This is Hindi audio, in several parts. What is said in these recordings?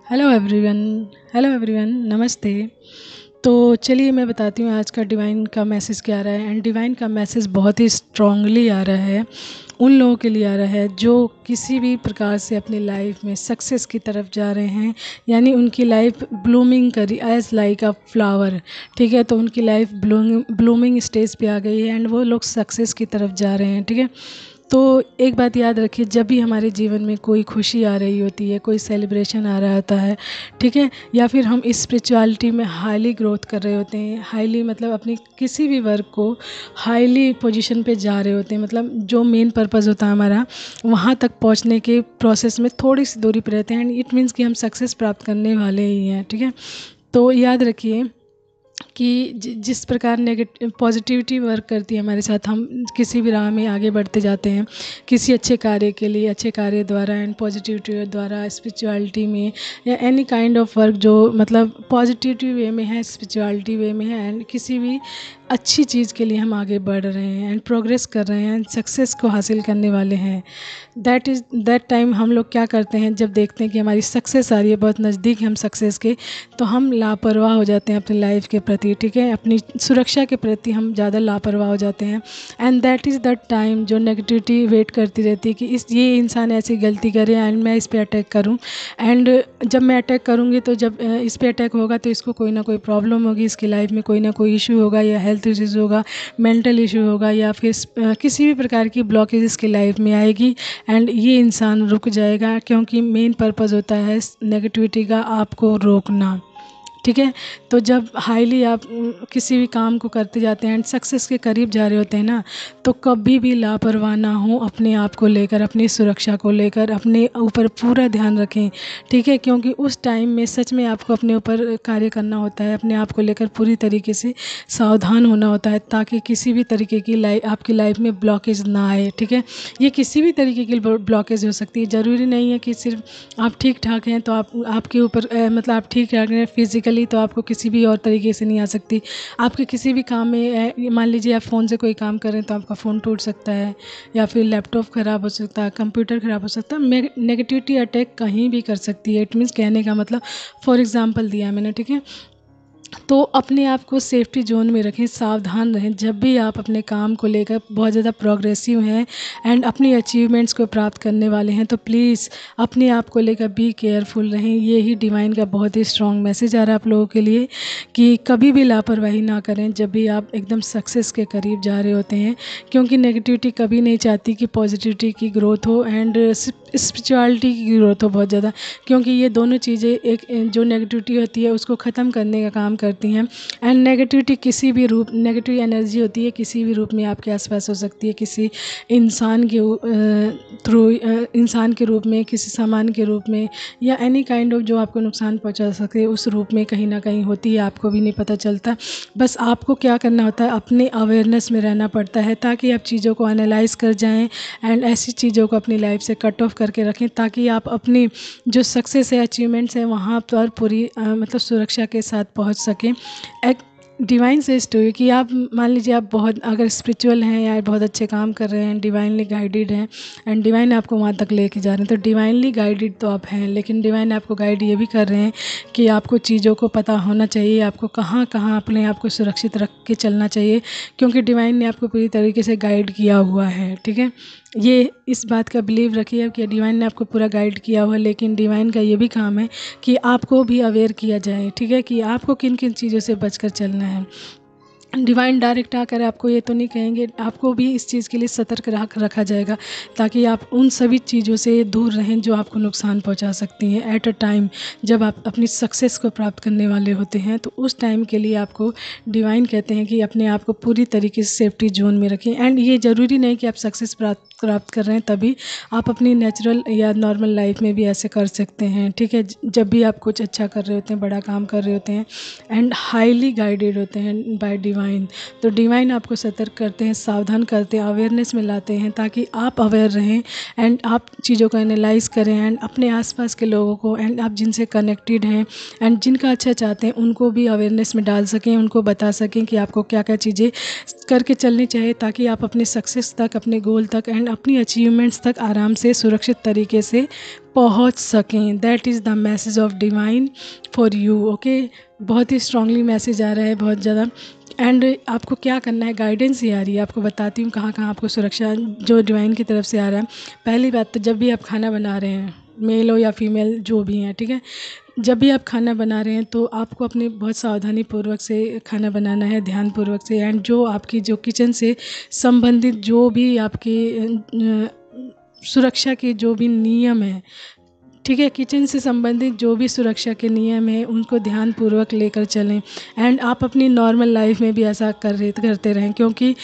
Hello everyone. नमस्ते। तो चलिए मैं बताती हूँ आज का डिवाइन का मैसेज क्या आ रहा है। एंड डिवाइन का मैसेज बहुत ही स्ट्रांगली आ रहा है, उन लोगों के लिए आ रहा है जो किसी भी प्रकार से अपनी लाइफ में सक्सेस की तरफ जा रहे हैं, यानी उनकी लाइफ ब्लूमिंग करी एज लाइक अ फ्लावर। ठीक है, तो उनकी लाइफ ब्लूमिंग स्टेज पे आ गई है एंड वो लोग सक्सेस की तरफ जा रहे हैं। ठीक है, तो एक बात याद रखिए, जब भी हमारे जीवन में कोई खुशी आ रही होती है, कोई सेलिब्रेशन आ रहा होता है, ठीक है, या फिर हम इस स्पिरिचुअलिटी में हाईली ग्रोथ कर रहे होते हैं, हाईली मतलब अपनी किसी भी वर्क को हाईली पोजीशन पे जा रहे होते हैं, मतलब जो मेन पर्पस होता है हमारा वहाँ तक पहुँचने के प्रोसेस में थोड़ी सी दूरी पर रहते हैं एंड इट मीन्स कि हम सक्सेस प्राप्त करने वाले ही हैं। ठीक है, तो याद रखिए कि जिस प्रकार नेगेटिव पॉजिटिविटी वर्क करती है हमारे साथ, हम किसी भी राह में आगे बढ़ते जाते हैं किसी अच्छे कार्य के लिए, अच्छे कार्य द्वारा एंड पॉजिटिविटी द्वारा, स्पिरिचुअलिटी में या एनी काइंड ऑफ वर्क जो मतलब पॉजिटिविटी वे में है, स्पिरिचुअलिटी वे में है, एंड किसी भी अच्छी चीज़ के लिए हम आगे बढ़ रहे हैं एंड प्रोग्रेस कर रहे हैं, सक्सेस को हासिल करने वाले हैं। दैट टाइम हम लोग क्या करते हैं, जब देखते हैं कि हमारी सक्सेस आ रही है, बहुत नज़दीक है हम सक्सेस के, तो हम लापरवाह हो जाते हैं अपनी लाइफ के प्रति। ठीक है, अपनी सुरक्षा के प्रति हम ज़्यादा लापरवाह हो जाते हैं and that is the time जो नेगेटिविटी वेट करती रहती है कि ये इंसान ऐसी गलती करे एंड मैं इस पर अटैक करूं, एंड जब मैं अटैक करूंगी तो जब इस पर अटैक होगा तो इसको कोई ना कोई प्रॉब्लम होगी, इसकी लाइफ में कोई ना कोई इशू होगा, या हेल्थ इश्यूज़ होगा, मेंटल इशू होगा, या फिर किसी भी प्रकार की ब्लॉकेज इसकी लाइफ में आएगी एंड ये इंसान रुक जाएगा, क्योंकि मेन पर्पस होता है नेगेटिविटी का आपको रोकना। ठीक है, तो जब हाईली आप किसी भी काम को करते जाते हैं एंड सक्सेस के करीब जा रहे होते हैं ना, तो कभी भी लापरवाह ना हो अपने आप को लेकर, अपनी सुरक्षा को लेकर, अपने ऊपर पूरा ध्यान रखें। ठीक है, क्योंकि उस टाइम में सच में आपको अपने ऊपर कार्य करना होता है, अपने आप को लेकर पूरी तरीके से सावधान होना होता है, ताकि किसी भी तरीके की आपकी लाइफ में ब्लॉकेज ना आए। ठीक है, ये किसी भी तरीके की ब्लॉकेज हो सकती है, ज़रूरी नहीं है कि सिर्फ आप ठीक ठाक हैं तो आपके ऊपर मतलब आप ठीक ठाक हैं फिजिकली तो आपको किसी भी और तरीके से नहीं आ सकती। आपके किसी भी काम में मान लीजिए आप फ़ोन से कोई काम कर रहे हैं तो आपका फ़ोन टूट सकता है, या फिर लैपटॉप ख़राब हो सकता है, कंप्यूटर ख़राब हो सकता है, नेगेटिविटी अटैक कहीं भी कर सकती है। इट मीन्स कहने का मतलब फॉर एग्जांपल दिया मैंने। ठीक है, तो अपने आप को सेफ्टी जोन में रखें, सावधान रहें। जब भी आप अपने काम को लेकर बहुत ज़्यादा प्रोग्रेसिव हैं एंड अपनी अचीवमेंट्स को प्राप्त करने वाले हैं, तो प्लीज़ अपने आप को लेकर बी केयरफुल रहें। ये ही डिवाइन का बहुत ही स्ट्रॉन्ग मैसेज आ रहा है आप लोगों के लिए कि कभी भी लापरवाही ना करें जब भी आप एकदम सक्सेस के करीब जा रहे होते हैं, क्योंकि नेगेटिविटी कभी नहीं चाहती कि पॉजिटिविटी की ग्रोथ हो एंड स्पिरिचुअलिटी की ग्रोथ हो बहुत ज़्यादा, क्योंकि ये दोनों चीज़ें एक जो नेगेटिविटी होती है उसको ख़त्म करने का काम करती हैं। एंड नेगेटिविटी किसी भी रूप, नेगेटिव एनर्जी होती है किसी भी रूप में आपके आसपास हो सकती है, किसी इंसान के थ्रू, इंसान के रूप में, किसी सामान के रूप में, या एनी काइंड ऑफ जो आपको नुकसान पहुंचा सके उस रूप में कहीं ना कहीं होती है, आपको भी नहीं पता चलता। बस आपको क्या करना होता है, अपने अवेयरनेस में रहना पड़ता है, ताकि आप चीज़ों को एनालाइज कर जाएं एंड ऐसी चीज़ों को अपनी लाइफ से कट ऑफ करके रखें, ताकि आप अपनी जो सक्सेस है, अचीवमेंट्स हैं, वहाँ पर पूरी मतलब सुरक्षा के साथ पहुँच सकें। एक डिवाइन से स्टोरी कि आप मान लीजिए आप बहुत अगर स्पिरिचुअल हैं या बहुत अच्छे काम कर रहे हैं, डिवाइनली गाइडेड हैं एंड डिवाइन आपको वहाँ तक लेके जा रहे हैं, तो डिवाइनली गाइडेड तो आप हैं, लेकिन डिवाइन आपको गाइड ये भी कर रहे हैं कि आपको चीज़ों को पता होना चाहिए, आपको कहाँ कहाँ अपने आप को सुरक्षित रख के चलना चाहिए, क्योंकि डिवाइन ने आपको पूरी तरीके से गाइड किया हुआ है। ठीक है, ये इस बात का बिलीव रखिए कि डिवाइन ने आपको पूरा गाइड किया हुआ है, लेकिन डिवाइन का ये भी काम है कि आपको भी अवेयर किया जाए। ठीक है, कि आपको किन किन चीज़ों से बचकर चलना है। डिवाइन डायरेक्ट आकर आपको ये तो नहीं कहेंगे, आपको भी इस चीज़ के लिए सतर्क रखा जाएगा, ताकि आप उन सभी चीज़ों से दूर रहें जो आपको नुकसान पहुंचा सकती हैं एट अ टाइम जब आप अपनी सक्सेस को प्राप्त करने वाले होते हैं। तो उस टाइम के लिए आपको डिवाइन कहते हैं कि अपने आप को पूरी तरीके से सेफ्टी जोन में रखें। एंड ये ज़रूरी नहीं कि आप सक्सेस प्राप्त कर रहे हैं तभी आप अपनी नेचुरल या नॉर्मल लाइफ में भी ऐसे कर सकते हैं। ठीक है, जब भी आप कुछ अच्छा कर रहे होते हैं, बड़ा काम कर रहे होते हैं एंड हाईली गाइडेड होते हैं बाय डिवाइन, डिवाइन। तो डिवाइन आपको सतर्क करते हैं, सावधान करते हैं, अवेयरनेस में लाते हैं ताकि आप अवेयर रहें एंड आप चीज़ों को एनालाइज करें एंड अपने आसपास के लोगों को एंड आप जिनसे कनेक्टेड हैं एंड जिनका अच्छा चाहते हैं उनको भी अवेयरनेस में डाल सकें, उनको बता सकें कि आपको क्या क्या चीज़ें करके चलनी चाहिए ताकि आप अपने सक्सेस तक, अपने गोल तक एंड अपनी अचीवमेंट्स तक आराम से सुरक्षित तरीके से पहुंच सकें। That is the message of divine for you. Okay, बहुत ही स्ट्रांगली मैसेज आ रहा है, बहुत ज़्यादा। एंड आपको क्या करना है, गाइडेंस ही आ रही है। आपको बताती हूँ कहाँ कहाँ आपको सुरक्षा जो डिवाइन की तरफ से आ रहा है। पहली बात तो जब भी आप खाना बना रहे हैं, मेल हो या फीमेल जो भी हैं, ठीक है, जब भी आप खाना बना रहे हैं तो आपको अपने बहुत सावधानी पूर्वक से खाना बनाना है, ध्यान पूर्वक से। एंड जो आपकी जो किचन से संबंधित जो भी आपकी सुरक्षा के जो भी नियम हैं, ठीक है, किचन से संबंधित जो भी सुरक्षा के नियम हैं उनको ध्यानपूर्वक लेकर चलें। एंड आप अपनी नॉर्मल लाइफ में भी ऐसा करते रहें, क्योंकि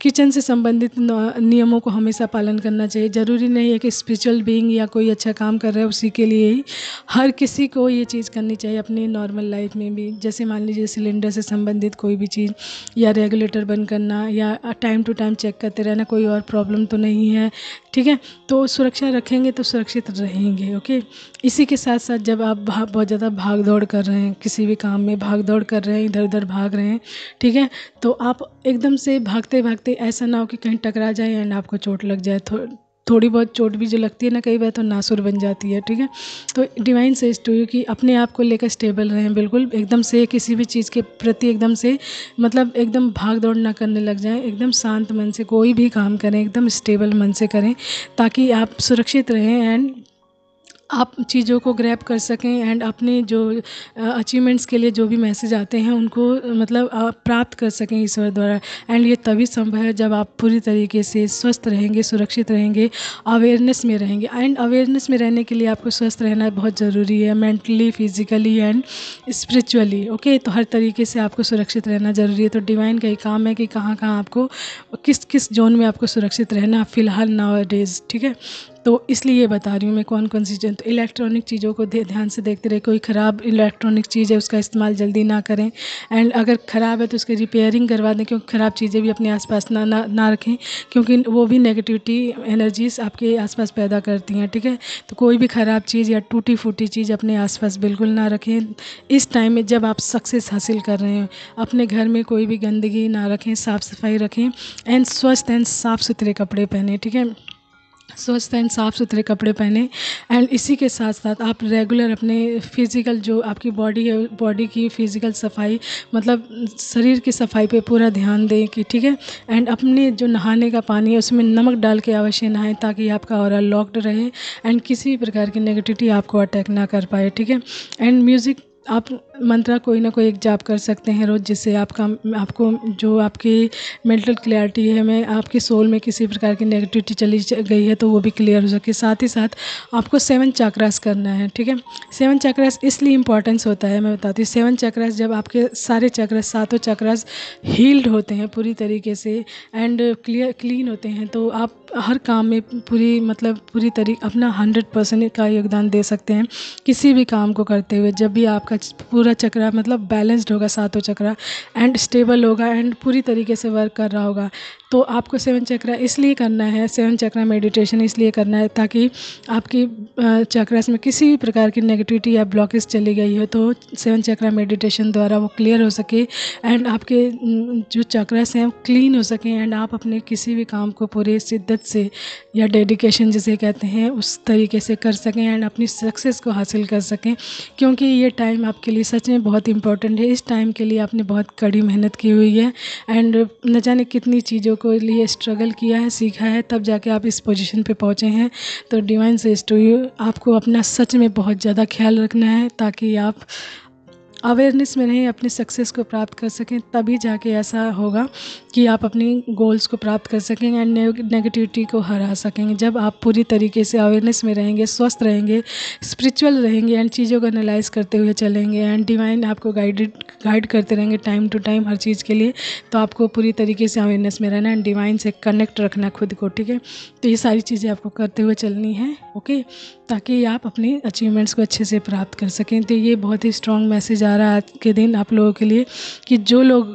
किचन से संबंधित नियमों को हमेशा पालन करना चाहिए। ज़रूरी नहीं है कि स्पिरिचुअल बीइंग या कोई अच्छा काम कर रहा है उसी के लिए ही, हर किसी को ये चीज़ करनी चाहिए अपनी नॉर्मल लाइफ में भी। जैसे मान लीजिए सिलेंडर से संबंधित कोई भी चीज़ या रेगुलेटर बंद करना या टाइम टू टाइम चेक करते रहना, कोई और प्रॉब्लम तो नहीं है, ठीक है। तो सुरक्षा रखेंगे तो सुरक्षित रहेंगे। ओके, इसी के साथ साथ जब आप बहुत ज़्यादा भाग दौड़ कर रहे हैं, किसी भी काम में भाग दौड़ कर रहे हैं, इधर उधर भाग रहे हैं, ठीक है, तो आप एकदम से भागते भागते ऐसा ना हो कि कहीं टकरा जाए एंड आपको चोट लग जाए। थोड़ी बहुत चोट भी जो लगती है ना कई बार तो नासुर बन जाती है, ठीक है। तो डिवाइन सेज टू यू कि अपने आप को लेकर स्टेबल रहें, बिल्कुल एकदम से किसी भी चीज़ के प्रति एकदम से मतलब एकदम भाग दौड़ ना करने लग जाएं। एकदम शांत मन से कोई भी काम करें, एकदम स्टेबल मन से करें ताकि आप सुरक्षित रहें एंड आप चीज़ों को ग्रैब कर सकें एंड अपने जो अचीवमेंट्स के लिए जो भी मैसेज आते हैं उनको मतलब प्राप्त कर सकें ईश्वर द्वारा। एंड ये तभी संभव है जब आप पूरी तरीके से स्वस्थ रहेंगे, सुरक्षित रहेंगे, अवेयरनेस में रहेंगे। एंड अवेयरनेस में रहने के लिए आपको स्वस्थ रहना बहुत ज़रूरी है, mentally, physically and spiritually. Okay, तो हर तरीके से आपको सुरक्षित रहना ज़रूरी है। तो डिवाइन का ही काम है कि कहाँ कहाँ आपको किस किस जोन में आपको सुरक्षित रहना फ़िलहाल नाउ डेज़, ठीक है। तो इसलिए बता रही हूँ मैं कौन कौन सी चीज़ें। तो इलेक्ट्रॉनिक चीज़ों को ध्यान से देखते रहे, कोई ख़राब इलेक्ट्रॉनिक चीज़ है उसका इस्तेमाल जल्दी ना करें। एंड अगर ख़राब है तो उसकी रिपेयरिंग करवा दें, क्योंकि ख़राब चीज़ें भी अपने आसपास ना रखें, क्योंकि वो भी नेगेटिविटी एनर्जीज आपके आसपास पैदा करती हैं, ठीक है। तो कोई भी ख़राब चीज़ या टूटी फूटी चीज़ अपने आसपास बिल्कुल ना रखें इस टाइम में जब आप सक्सेस हासिल कर रहे हैं। अपने घर में कोई भी गंदगी ना रखें, साफ़ सफाई रखें एंड स्वस्थ एंड साफ़ सुथरे कपड़े पहने, ठीक है, स्वस्थ एंड साफ़ सुथरे कपड़े पहने। एंड इसी के साथ साथ आप रेगुलर अपने फिज़िकल जो आपकी बॉडी है, बॉडी की फ़िज़िकल सफाई मतलब शरीर की सफाई पे पूरा ध्यान दें कि ठीक है। एंड अपने जो नहाने का पानी है उसमें नमक डाल के अवश्य नहाएं ताकि आपका ऑरा लॉक्ड रहे एंड किसी भी प्रकार की नेगेटिविटी आपको अटैक ना कर पाए, ठीक है। एंड म्यूज़िक आप मंत्रा कोई ना कोई एक जाप कर सकते हैं रोज़, जिससे आपको जो आपकी मेंटल क्लैरिटी है, में आपकी सोल में किसी प्रकार की नेगेटिविटी चली गई है तो वो भी क्लियर हो सके। साथ ही साथ आपको 7 चक्रास करना है, ठीक है। 7 चक्रास इसलिए इम्पॉर्टेंस होता है, मैं बताती हूँ। 7 चक्रास जब आपके सारे चक्रास, सातों चक्रास हील्ड होते हैं पूरी तरीके से एंड क्लीन होते हैं तो आप हर काम में पूरी तरीके अपना 100% का योगदान दे सकते हैं किसी भी काम को करते हुए। जब भी आपका पूरा चक्रा मतलब बैलेंस्ड होगा, सातों चक्रा एंड स्टेबल होगा एंड पूरी तरीके से वर्क कर रहा होगा, तो आपको 7 चक्रा इसलिए करना है, 7 चक्रा मेडिटेशन इसलिए करना है ताकि आपकी चक्रास में किसी भी प्रकार की नेगेटिविटी या ब्लॉकेज चली गई हो तो 7 चक्रा मेडिटेशन द्वारा वो क्लियर हो सके एंड आपके जो चक्रास हैं क्लीन हो सकें एंड आप अपने किसी भी काम को पूरे शिद्दत से या डेडिकेशन जिसे कहते हैं उस तरीके से कर सकें एंड अपनी सक्सेस को हासिल कर सकें। क्योंकि ये टाइम आपके लिए सच में बहुत इंपॉर्टेंट है। इस टाइम के लिए आपने बहुत कड़ी मेहनत की हुई है एंड न जाने कितनी चीज़ों को लिए स्ट्रगल किया है, सीखा है, तब जाके आप इस पोजीशन पे पहुँचे हैं। तो डिवाइन सेज टू यू आपको अपना सच में बहुत ज़्यादा ख्याल रखना है ताकि आप अवेयरनेस में रहें, अपनी सक्सेस को प्राप्त कर सकें। तभी जाके ऐसा होगा कि आप अपनी गोल्स को प्राप्त कर सकेंगे एंड नेगेटिविटी को हरा सकेंगे। जब आप पूरी तरीके से अवेयरनेस में रहेंगे, स्वस्थ रहेंगे, स्पिरिचुअल रहेंगे एंड चीज़ों को एनालाइज करते हुए चलेंगे एंड डिवाइन आपको गाइड करते रहेंगे टाइम टू टाइम हर चीज़ के लिए। तो आपको पूरी तरीके से अवेयरनेस में रहना एंड डिवाइन से कनेक्ट रखना खुद को, ठीक है। तो ये सारी चीज़ें आपको करते हुए चलनी है, ओके, ताकि आप अपने अचीवमेंट्स को अच्छे से प्राप्त कर सकें। तो ये बहुत ही स्ट्रॉन्ग मैसेज आ रहा है आज के दिन आप लोगों के लिए कि जो लोग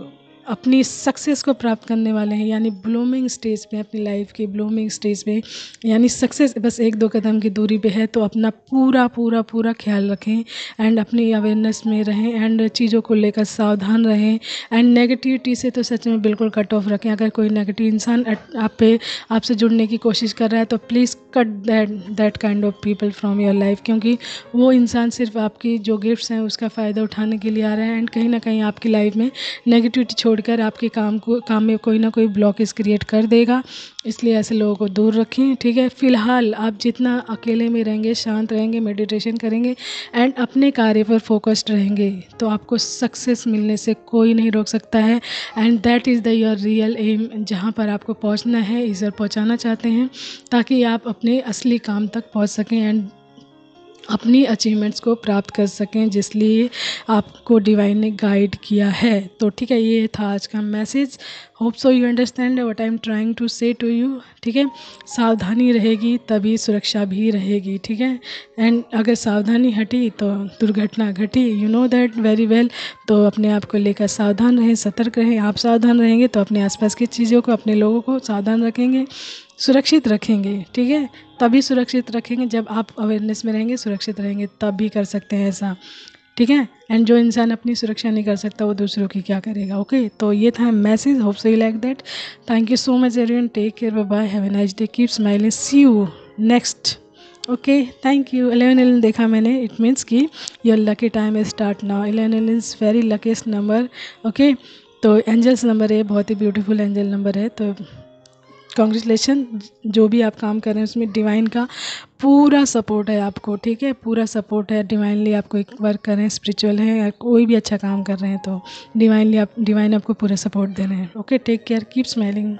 अपनी सक्सेस को प्राप्त करने वाले हैं, यानी ब्लूमिंग स्टेज पे, अपनी लाइफ की ब्लूमिंग स्टेज पे, यानी सक्सेस बस 1-2 कदम की दूरी पे है। तो अपना पूरा पूरा पूरा ख्याल रखें एंड अपनी अवेयरनेस में रहें एंड चीज़ों को लेकर सावधान रहें एंड नेगेटिविटी से तो सच में बिल्कुल कट ऑफ रखें। अगर कोई नेगेटिव इंसान आपसे जुड़ने की कोशिश कर रहा है तो please cut that kind of people from your life, क्योंकि वो इंसान सिर्फ आपकी जो गिफ्ट्स हैं उसका फ़ायदा उठाने के लिए आ रहा है एंड कहीं ना कहीं आपकी लाइफ में नेगेटिविटी छोड़कर आपके काम में कोई ना कोई ब्लॉकेज क्रिएट कर देगा। इसलिए ऐसे लोगों को दूर रखें, ठीक है। फ़िलहाल आप जितना अकेले में रहेंगे, शांत रहेंगे, मेडिटेशन करेंगे एंड अपने कार्य पर फोकस्ड रहेंगे तो आपको सक्सेस मिलने से कोई नहीं रोक सकता है and that is the your real aim. जहाँ पर आपको पहुँचना है, इधर पहुँचाना चाहते हैं ताकि आप अपने असली काम तक पहुँच सकें एंड अपनी अचीवमेंट्स को प्राप्त कर सकें जिसलिए आपको डिवाइन ने गाइड किया है। तो ठीक है, ये था आज का message. Hope so you understand what I am trying to say to you, ठीक है। सावधानी रहेगी तभी सुरक्षा भी रहेगी, ठीक है। एंड अगर सावधानी हटी तो दुर्घटना घटी, you know that very well. तो अपने आप को लेकर सावधान रहें, सतर्क रहें। आप सावधान रहेंगे तो अपने आसपास की चीज़ों को, अपने लोगों को सावधान रखेंगे, सुरक्षित रखेंगे, ठीक है। तभी सुरक्षित रखेंगे जब आप अवेयरनेस में रहेंगे, सुरक्षित रहेंगे तब भी कर सकते हैं ऐसा, ठीक है। एंड जो इंसान अपनी सुरक्षा नहीं कर सकता वो दूसरों की क्या करेगा। ओके, तो ये था message. Hope so you like that. Thank you so much everyone, take care, bye bye, have a nice day, keep smiling, see you next. Okay, thank you. 11 देखा मैंने, इट मीन्स कि your lucky time is start now. 11 is very luckiest number, okay. तो एंजल्स नंबर है, बहुत ही ब्यूटीफुल एंजल नंबर है। तो कॉन्ग्रेचुलेशन, जो भी आप काम कर रहे हैं उसमें डिवाइन का पूरा सपोर्ट है आपको, ठीक है। पूरा सपोर्ट है डिवाइनली। आप कोई वर्क कर रहे हैं, स्पिरिचुअल है या कोई भी अच्छा काम कर रहे हैं तो डिवाइन आपको पूरा सपोर्ट दे रहे हैं। Okay, take care, keep smiling.